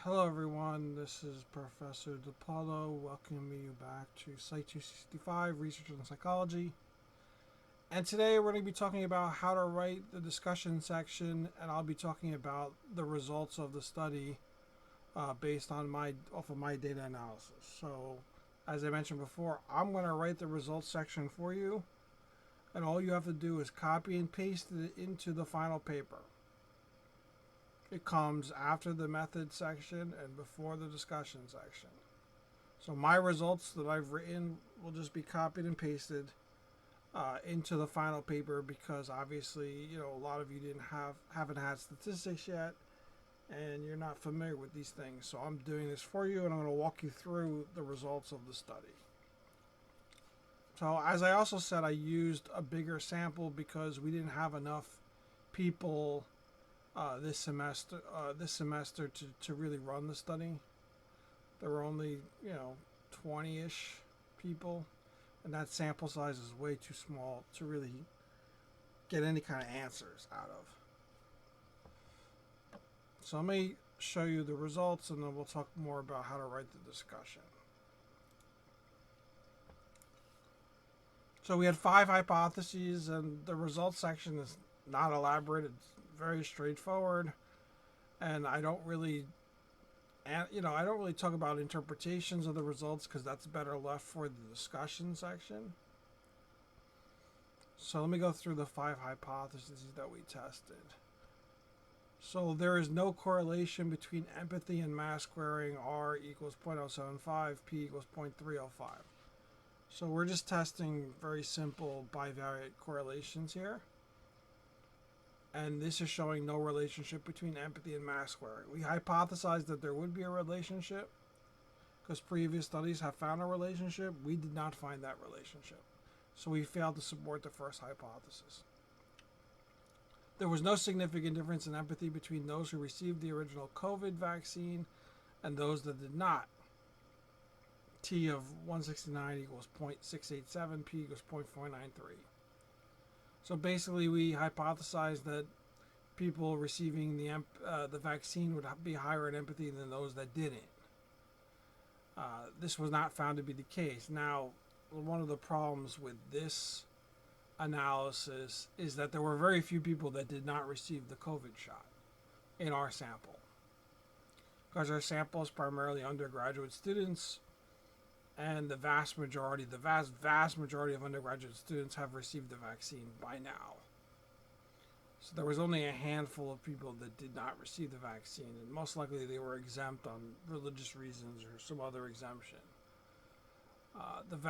Hello everyone, this is Professor DePaulo welcoming you back to Site 265, Research in Psychology. And today we're going to be talking about how to write the discussion section, and I'll be talking about the results of the study based on off of my data analysis. So, as I mentioned before, I'm going to write the results section for you, and all you have to do is copy and paste it into the final paper. It comes after the method section and before the discussion section. So my results that I've written will just be copied and pasted into the final paper because obviously, a lot of you haven't had statistics yet and you're not familiar with these things. So I'm doing this for you and I'm going to walk you through the results of the study. So as I also said, I used a bigger sample because we didn't have enough people this semester to really run the study. There were only 20-ish people, and that sample size is way too small to really get any kind of answers out of. So let me show you the results and then we'll talk more about how to write the discussion. So we had 5 hypotheses and the results section is not elaborate. It's very straightforward, and I don't really talk about interpretations of the results because that's better left for the discussion section. So let me go through the 5 hypotheses that we tested. So there is no correlation between empathy and mass squaring. R equals 0.075, P equals 0.305. So we're just testing very simple bivariate correlations here. And this is showing no relationship between empathy and mass squaring. We hypothesized that there would be a relationship because previous studies have found a relationship. We did not find that relationship. So we failed to support the first hypothesis. There was no significant difference in empathy between those who received the original COVID vaccine and those that did not. T of 169 equals 0.687, P equals 0.493. So basically, we hypothesized that people receiving the vaccine would be higher in empathy than those that didn't. This was not found to be the case. Now, one of the problems with this analysis is that there were very few people that did not receive the COVID shot in our sample. Because our sample is primarily undergraduate students, and the vast majority of undergraduate students have received the vaccine by now. So there was only a handful of people that did not receive the vaccine, and most likely they were exempt on religious reasons or some other exemption.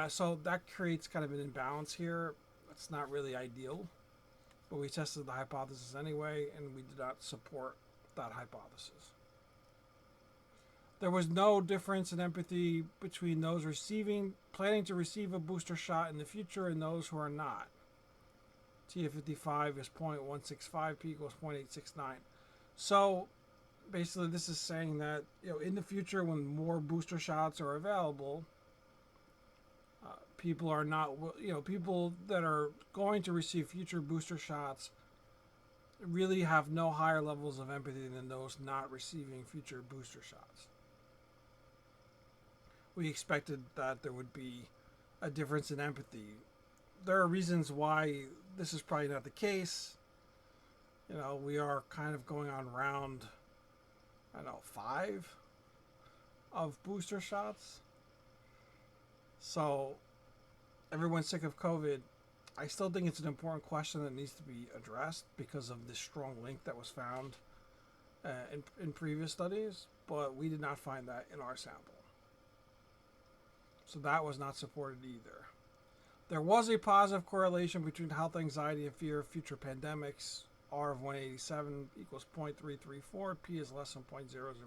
So that creates kind of an imbalance here. It's not really ideal, but we tested the hypothesis anyway, and we did not support that hypothesis. There was no difference in empathy between those planning to receive a booster shot in the future and those who are not. T of 55 is 0.165, P equals 0.869. So basically this is saying that in the future when more booster shots are available, people that are going to receive future booster shots really have no higher levels of empathy than those not receiving future booster shots. We expected that there would be a difference in empathy. There are reasons why this is probably not the case. We are kind of going on round, 5 of booster shots. So everyone's sick of COVID. I still think it's an important question that needs to be addressed because of this strong link that was found in previous studies, but we did not find that in our sample. So that was not supported either. There was a positive correlation between health anxiety and fear of future pandemics. R of 187 equals 0.334, P is less than 0.001.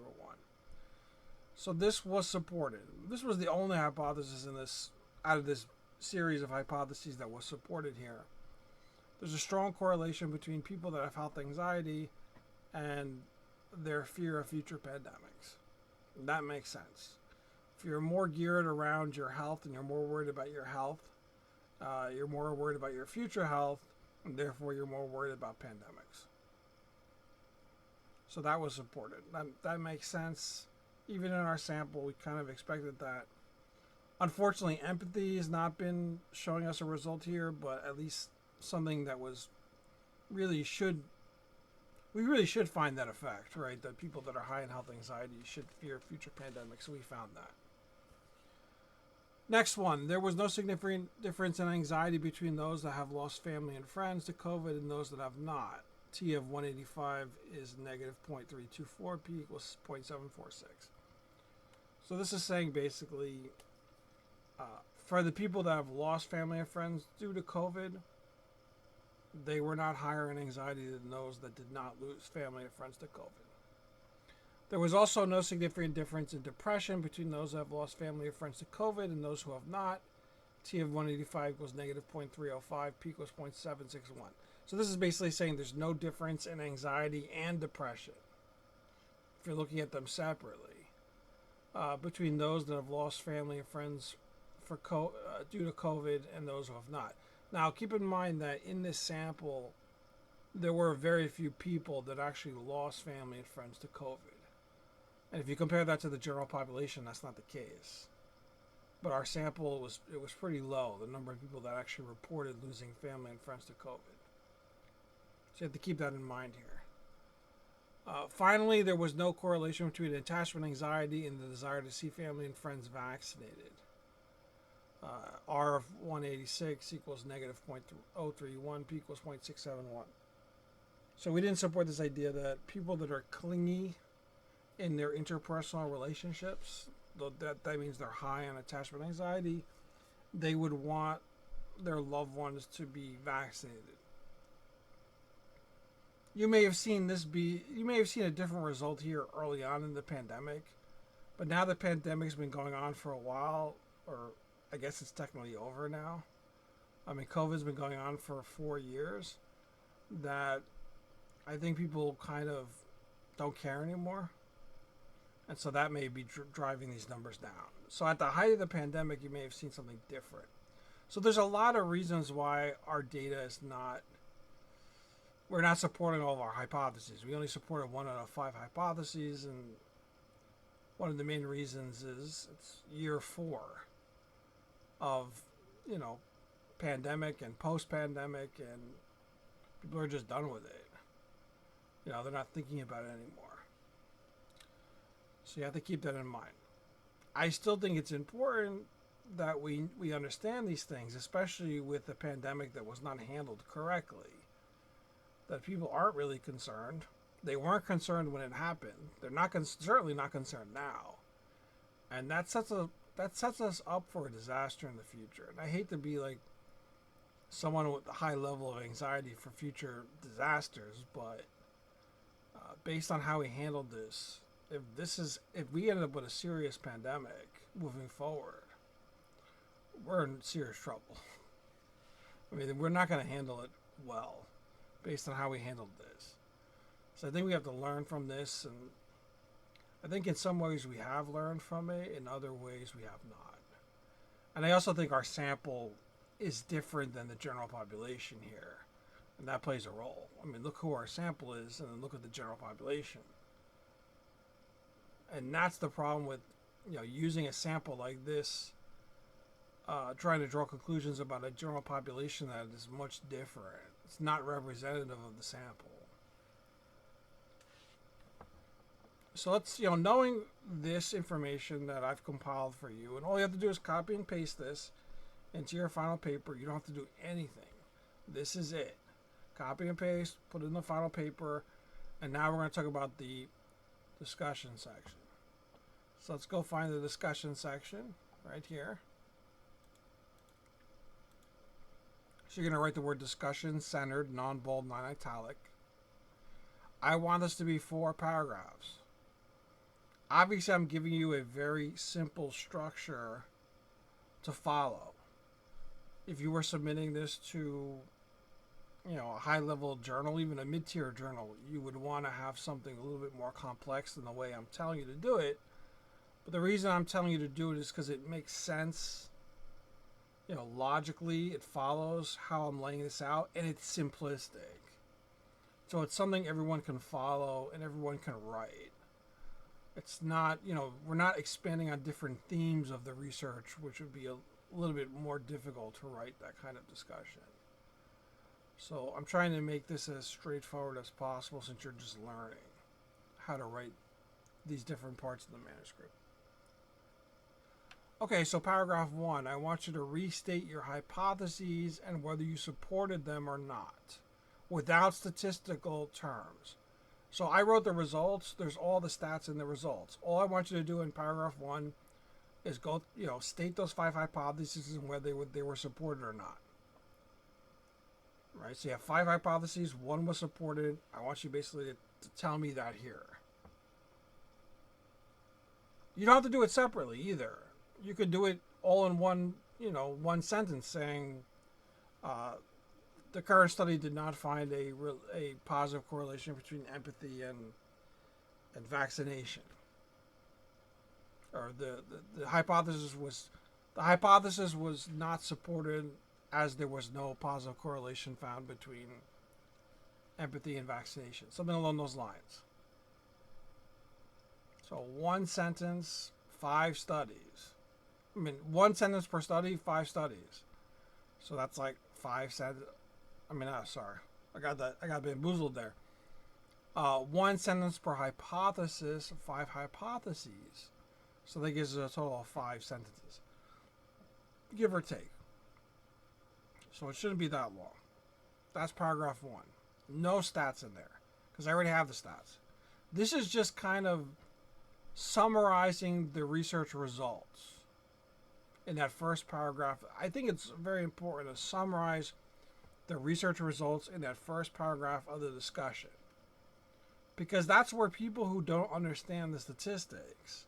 So this was supported. This was the only hypothesis out of this series of hypotheses that was supported here. There's a strong correlation between people that have health anxiety and their fear of future pandemics. That makes sense. If you're more geared around your health and you're more worried about your health, you're more worried about your future health, and therefore you're more worried about pandemics. So that was supported. That makes sense. even in our sample, we kind of expected that. Unfortunately, empathy has not been showing us a result here, but at least something that was really should we really should find that effect, right? That people that are high in health anxiety should fear future pandemics. So we found that. Next one, there was no significant difference in anxiety between those that have lost family and friends to COVID and those that have not. T of 185 is negative 0.324, P equals 0.746. So this is saying basically, for the people that have lost family and friends due to COVID, they were not higher in anxiety than those that did not lose family and friends to COVID. There was also no significant difference in depression between those that have lost family or friends to COVID and those who have not. T of 185 equals negative 0.305, P equals 0.761. So this is basically saying there's no difference in anxiety and depression, if you're looking at them separately, between those that have lost family and friends for due to COVID and those who have not. Now, keep in mind that in this sample, there were very few people that actually lost family and friends to COVID. And if you compare that to the general population, that's not the case. But our sample was pretty low, the number of people that actually reported losing family and friends to COVID. So you have to keep that in mind here. Finally, there was no correlation between attachment anxiety and the desire to see family and friends vaccinated. R of 186 equals negative 0.031, P equals 0.671. So we didn't support this idea that people that are clingy in their interpersonal relationships, that means they're high on attachment anxiety, they would want their loved ones to be vaccinated. You may have seen a different result here early on in the pandemic, but now the pandemic's been going on for a while, or I guess it's technically over now. I mean, COVID's been going on for 4 years, that I think people kind of don't care anymore. And so that may be driving these numbers down. So at the height of the pandemic, you may have seen something different. So there's a lot of reasons why our data is we're not supporting all of our hypotheses. We only supported 1 out of 5 hypotheses, and one of the main reasons is it's year 4 of, pandemic and post-pandemic, and people are just done with it. They're not thinking about it anymore. So you have to keep that in mind. I still think it's important that we understand these things, especially with a pandemic that was not handled correctly. That people aren't really concerned. They weren't concerned when it happened. They're certainly not concerned now. And that sets us up for a disaster in the future. And I hate to be like someone with a high level of anxiety for future disasters, but based on how we handled this, if we end up with a serious pandemic moving forward, we're in serious trouble. I mean, we're not going to handle it well based on how we handled this. So I think we have to learn from this, and I think in some ways we have learned from it, in other ways we have not. And I also think our sample is different than the general population here, and that plays a role. I mean, look who our sample is, and then look at the general population. And that's the problem with using a sample like this, trying to draw conclusions about a general population that is much different. It's not representative of the sample. So let's, knowing this information that I've compiled for you, and all you have to do is copy and paste this into your final paper. You don't have to do anything. This is it. Copy and paste, put it in the final paper, and now we're going to talk about the discussion section. So let's go find the discussion section right here. So you're going to write the word discussion, centered, non-bold, non-italic. I want this to be 4 paragraphs. Obviously, I'm giving you a very simple structure to follow. If you were submitting this to, a high-level journal, even a mid-tier journal, you would want to have something a little bit more complex than the way I'm telling you to do it. But the reason I'm telling you to do it is because it makes sense. Logically, it follows how I'm laying this out, and it's simplistic. So it's something everyone can follow and everyone can write. It's not, we're not expanding on different themes of the research, which would be a little bit more difficult to write that kind of discussion. So I'm trying to make this as straightforward as possible since you're just learning how to write these different parts of the manuscript. Okay, so paragraph 1, I want you to restate your hypotheses and whether you supported them or not, without statistical terms. So I wrote the results. There's all the stats in the results. All I want you to do in paragraph 1 is go, state those 5 hypotheses and whether they were supported or not. Right? So you have 5 hypotheses. 1 was supported. I want you basically to tell me that here. You don't have to do it separately either. You could do it all in one, one sentence saying, the current study did not find a positive correlation between empathy and vaccination. Or the hypothesis was not supported as there was no positive correlation found between empathy and vaccination. Something along those lines. So 1 sentence, 5 studies. 1 sentence per study, 5 studies. So that's like 5 sentences. Sorry. I got bamboozled there. 1 sentence per hypothesis, 5 hypotheses. So that gives us a total of 5 sentences. Give or take. So it shouldn't be that long. That's paragraph 1. No stats in there, because I already have the stats. This is just kind of summarizing the research results in that first paragraph. I think it's very important to summarize the research results in that first paragraph of the discussion, because that's where people who don't understand the statistics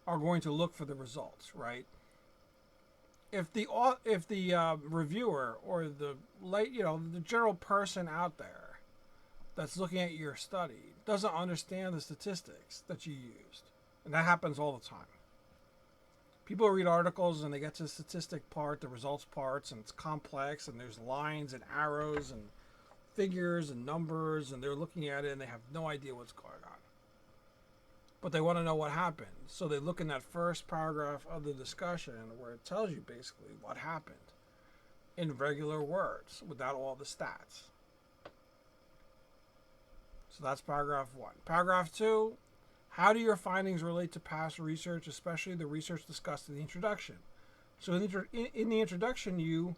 are going to look for the results, right? If the reviewer or the general person out there that's looking at your study doesn't understand the statistics that you used, and that happens all the time. People read articles and they get to the statistic part, the results parts, and it's complex, and there's lines and arrows and figures and numbers, and they're looking at it and they have no idea what's going on. But they want to know what happened. So they look in that first paragraph of the discussion where it tells you basically what happened in regular words without all the stats. So that's paragraph 1. Paragraph 2, how do your findings relate to past research, especially the research discussed in the introduction? So in the introduction, you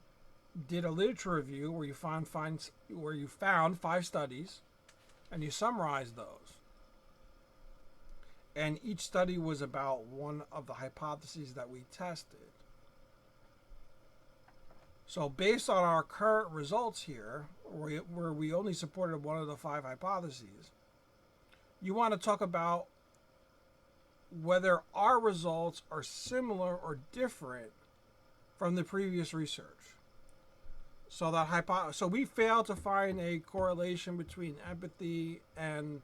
did a literature review where you found 5 studies, and you summarized those. And each study was about one of the hypotheses that we tested. So based on our current results here, where we only supported one of the 5 hypotheses, you want to talk about whether our results are similar or different from the previous research. So we failed to find a correlation between empathy and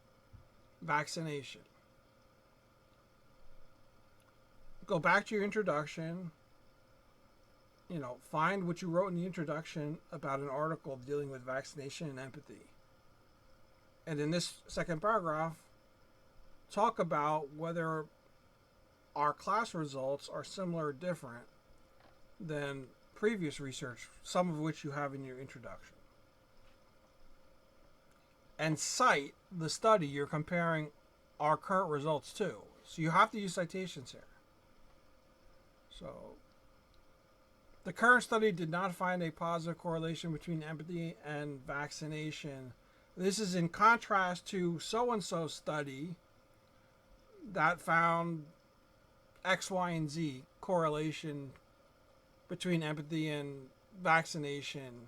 vaccination. Go back to your introduction, find what you wrote in the introduction about an article dealing with vaccination and empathy. And in this second paragraph, talk about whether our class results are similar or different than previous research, some of which you have in your introduction. And cite the study you're comparing our current results to. So you have to use citations here. So, the current study did not find a positive correlation between empathy and vaccination. This is in contrast to so-and-so study that found X, Y, and Z correlation between empathy and vaccination.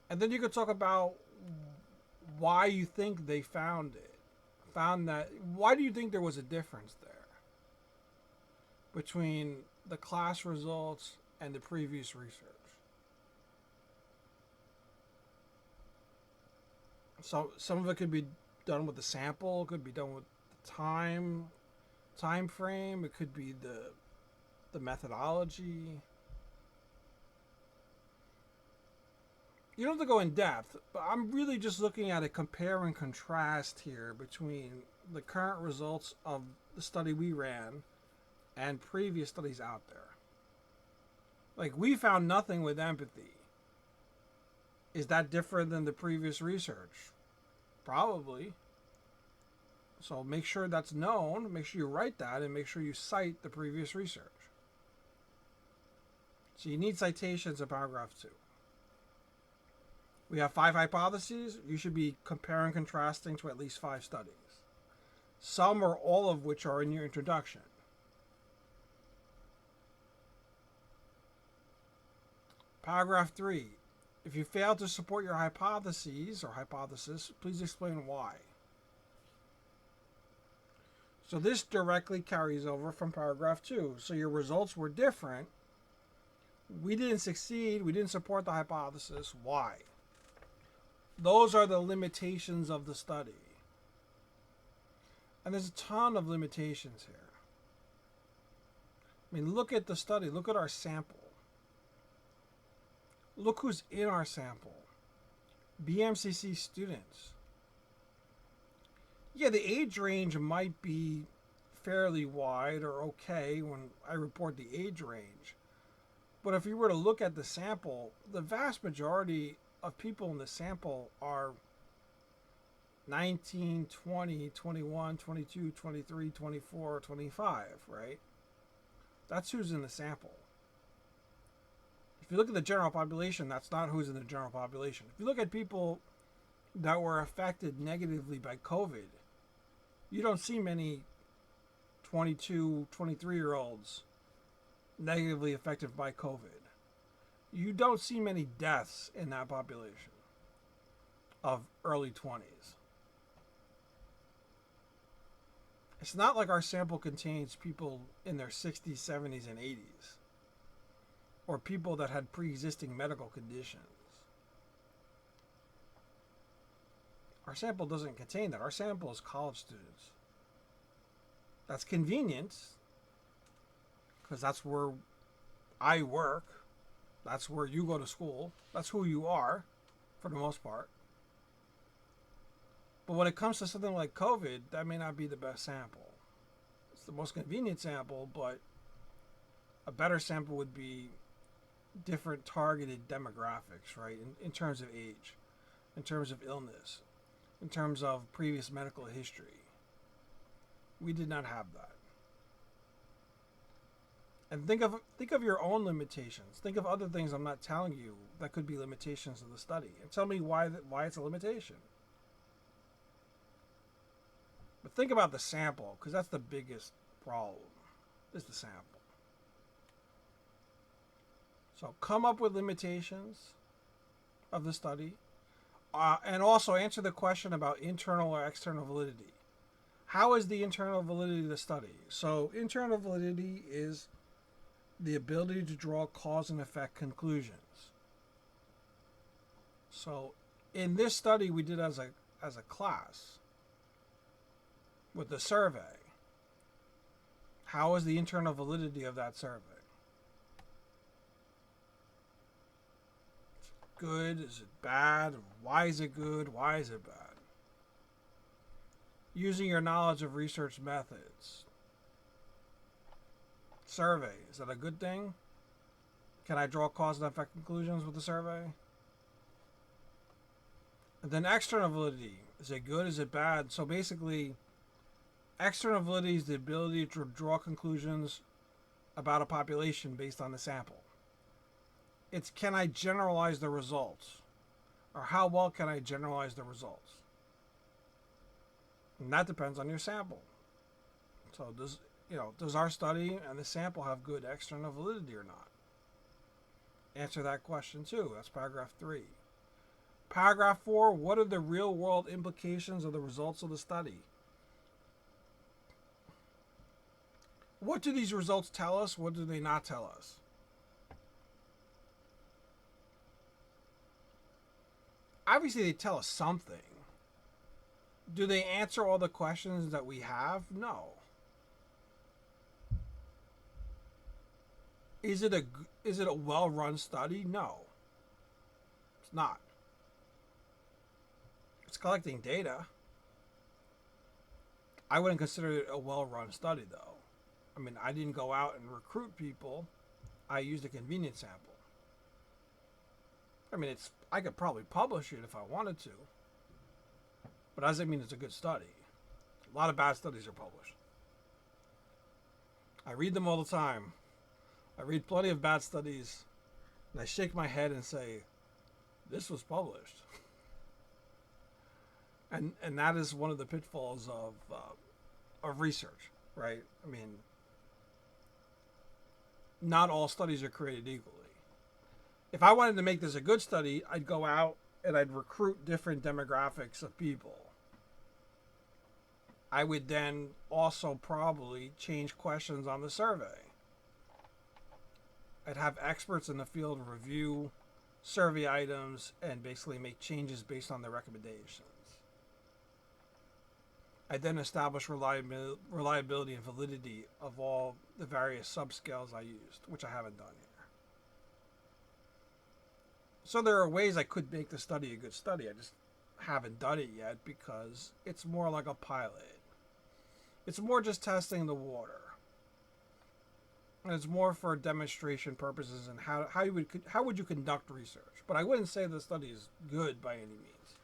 And then you could talk about why you think they found that. Why do you think there was a difference there between the class results and the previous research? So some of it could be done with the sample, it could be done with the time frame, it could be the methodology. You don't have to go in depth, but I'm really just looking at a compare and contrast here between the current results of the study we ran and previous studies out there. Like, we found nothing with empathy. Is that different than the previous research? Probably. So make sure that's known, make sure you write that, and make sure you cite the previous research. So you need citations in paragraph 2. We have 5 hypotheses. You should be comparing and contrasting to at least 5 studies. Some or all of which are in your introduction. Paragraph 3. If you fail to support your hypotheses or hypothesis, please explain why. So this directly carries over from paragraph 2. So your results were different. We didn't succeed. We didn't support the hypothesis. Why? Those are the limitations of the study. And there's a ton of limitations here. I mean, look at the study. Look at our sample. Look who's in our sample. BMCC students. Yeah, the age range might be fairly wide or okay when I report the age range. But if you were to look at the sample, the vast majority of people in the sample are 19, 20, 21, 22, 23, 24, 25, right? That's who's in the sample. If you look at the general population, that's not who's in the general population. If you look at people that were affected negatively by COVID, you don't see many 22, 23-year-olds negatively affected by COVID. You don't see many deaths in that population of early 20s. It's not like our sample contains people in their 60s, 70s, and 80s, or people that had pre-existing medical conditions. Our sample doesn't contain that. Our sample is college students. That's convenient, because that's where I work. That's where you go to school. That's who you are, for the most part. But when it comes to something like COVID, that may not be the best sample. It's the most convenient sample, but a better sample would be different targeted demographics, right? In terms of age, in terms of illness, in terms of previous medical history. We did not have that. And think of your own limitations. Think of other things I'm not telling you that could be limitations of the study, and tell me why it's a limitation. But think about the sample, because that's the biggest problem, is the sample. So come up with limitations of the study, and also answer the question about internal or external validity. How is the internal validity of the study? So internal validity is the ability to draw cause and effect conclusions. So in this study we did as a class with the survey, how is the internal validity of that survey? Is it good? Is it bad? Why is it good? Why is it bad? Using your knowledge of research methods. Survey, is that a good thing? Can I draw cause and effect conclusions with the survey? And then external validity, is it good? Is it bad? So basically, external validity is the ability to draw conclusions about a population based on the sample. It's, can I generalize the results? Or how well can I generalize the results? And that depends on your sample. So does our study and the sample have good external validity or not? Answer that question too. That's paragraph 3. Paragraph 4, what are the real world implications of the results of the study? What do these results tell us? What do they not tell us? Obviously they tell us something. Do they answer all the questions that we have? No. Is it a well-run study? No. It's not. It's collecting data. I wouldn't consider it a well-run study, though. I mean, I didn't go out and recruit people. I used a convenience sample. I mean, I could probably publish it if I wanted to, but that doesn't mean it's a good study. A lot of bad studies are published. I read them all the time. I read plenty of bad studies, and I shake my head and say, "This was published." And that is one of the pitfalls of research, right? I mean, not all studies are created equally. If I wanted to make this a good study, I'd go out and I'd recruit different demographics of people. I would then also probably change questions on the survey. I'd have experts in the field review survey items and basically make changes based on their recommendations. I then establish reliability and validity of all the various subscales I used, which I haven't done here. So there are ways I could make the study a good study. I just haven't done it yet because it's more like a pilot. It's more just testing the water. And it's more for demonstration purposes and how would you conduct research. But I wouldn't say the study is good by any means.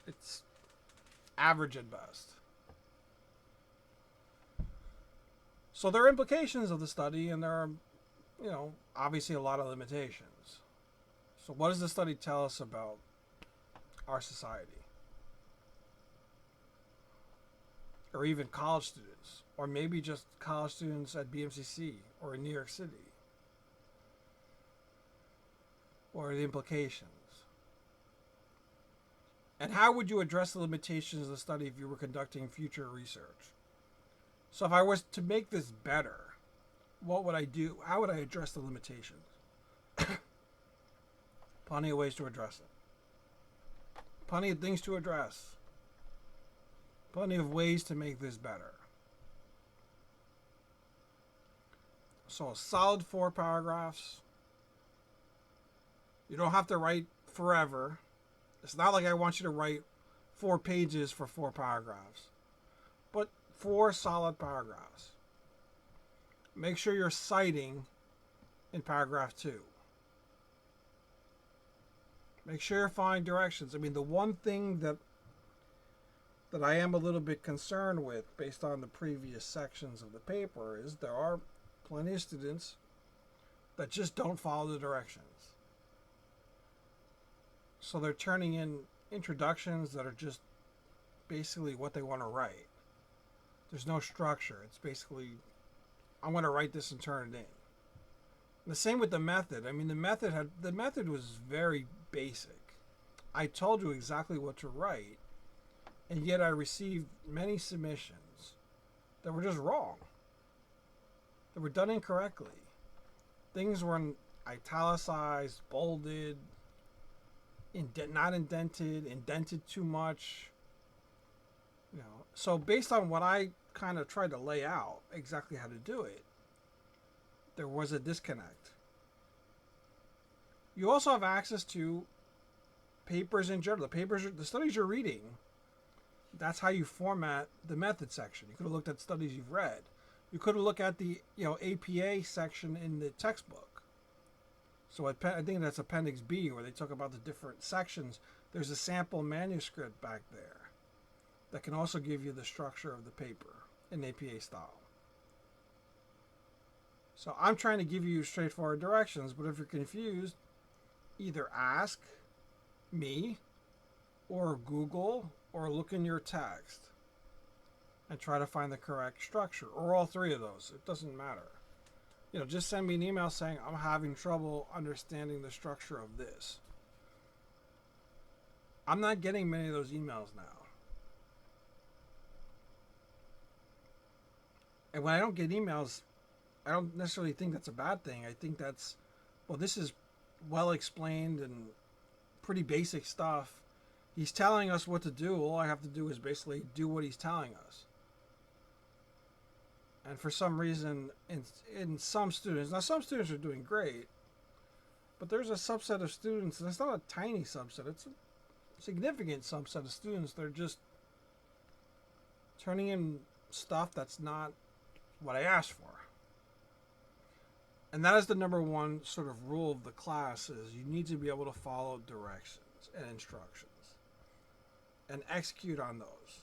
It's average at best. So there are implications of the study, and there are, obviously a lot of limitations. So what does the study tell us about our society? Or even college students, or maybe just college students at BMCC or in New York City? What are the implications? And how would you address the limitations of the study if you were conducting future research? So if I was to make this better, what would I do? How would I address the limitations? Plenty of ways to address it. Plenty of things to address. Plenty of ways to make this better. So a solid 4 paragraphs. You don't have to write forever. It's not like I want you to write 4 pages for 4 paragraphs, but 4 solid paragraphs. Make sure you're citing in paragraph 2. Make sure you're following directions. I mean, the one thing that I am a little bit concerned with based on the previous sections of the paper is there are plenty of students that just don't follow the directions. So they're turning in introductions that are just basically what they want to write. There's no structure. It's basically, I'm going to write this and turn it in. And the same with the method. I mean, the method was very basic. I told you exactly what to write, and yet I received many submissions that were just wrong. That were done incorrectly. Things were italicized, bolded, not indented too much. So based on what I kind of tried to lay out exactly how to do it, there was a disconnect. You also have access to papers in general. The studies you're reading, that's how you format the method section. You could have looked at studies you've read. You could have looked at the APA section in the textbook. So I think that's Appendix B, where they talk about the different sections. There's a sample manuscript back there that can also give you the structure of the paper in APA style. So I'm trying to give you straightforward directions, but if you're confused, either ask me or Google or look in your text and try to find the correct structure, or all 3 of those. It doesn't matter. Just send me an email saying I'm having trouble understanding the structure of this. I'm not getting many of those emails now. And when I don't get emails, I don't necessarily think that's a bad thing. I think that's, this is well explained and pretty basic stuff. He's telling us what to do. All I have to do is basically do what he's telling us. And for some reason, in some students, now some students are doing great, but there's a subset of students, and it's not a tiny subset, it's a significant subset of students that are just turning in stuff that's not what I asked for. And that is the number one sort of rule of the class is you need to be able to follow directions and instructions and execute on those.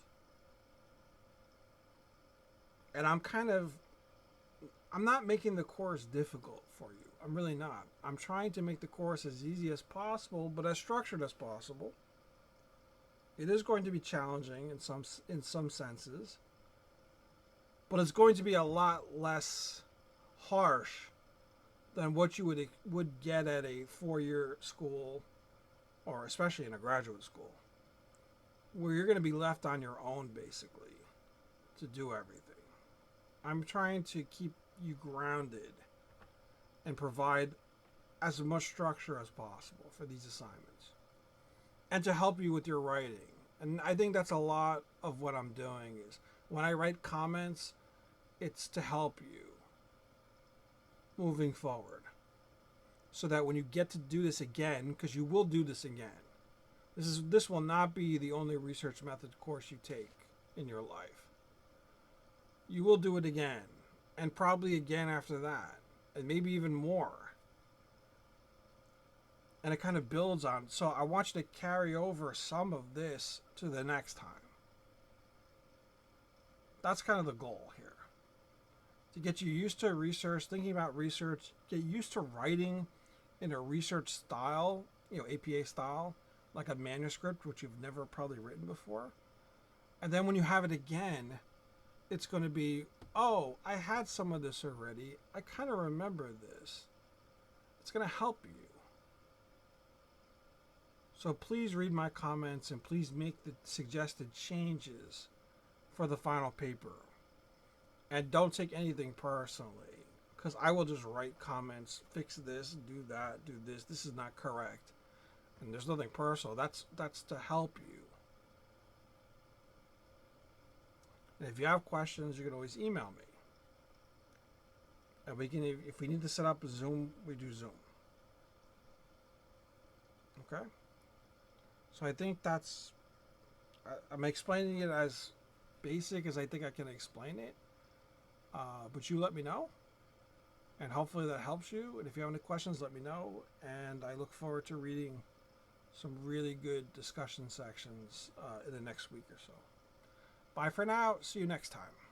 And I'm not making the course difficult for you. I'm really not. I'm trying to make the course as easy as possible, but as structured as possible. It is going to be challenging in some senses, but it's going to be a lot less harsh than what you would get at a 4-year school, or especially in a graduate school, where you're going to be left on your own basically to do everything. I'm trying to keep you grounded and provide as much structure as possible for these assignments and to help you with your writing. And I think that's a lot of what I'm doing is when I write comments, it's to help you moving forward so that when you get to do this again, because you will do this again, this will not be the only research method course you take in your life. You will do it again, and probably again after that, and maybe even more. And it kind of builds on. So I want you to carry over some of this to the next time. That's kind of the goal here. To get you used to research, thinking about research, get used to writing in a research style, APA style, like a manuscript, which you've never probably written before. And then when you have it again, it's going to be, oh, I had some of this already. I kind of remember this. It's going to help you. So please read my comments and please make the suggested changes for the final paper. And don't take anything personally, because I will just write comments, fix this, do that, do this. This is not correct. And there's nothing personal. That's to help you. And if you have questions, you can always email me. And we can, if we need to set up a Zoom, we do Zoom. Okay? So I think I'm explaining it as basic as I think I can explain it. But you let me know. And hopefully that helps you. And if you have any questions, let me know. And I look forward to reading some really good discussion sections in the next week or so. Bye for now. See you next time.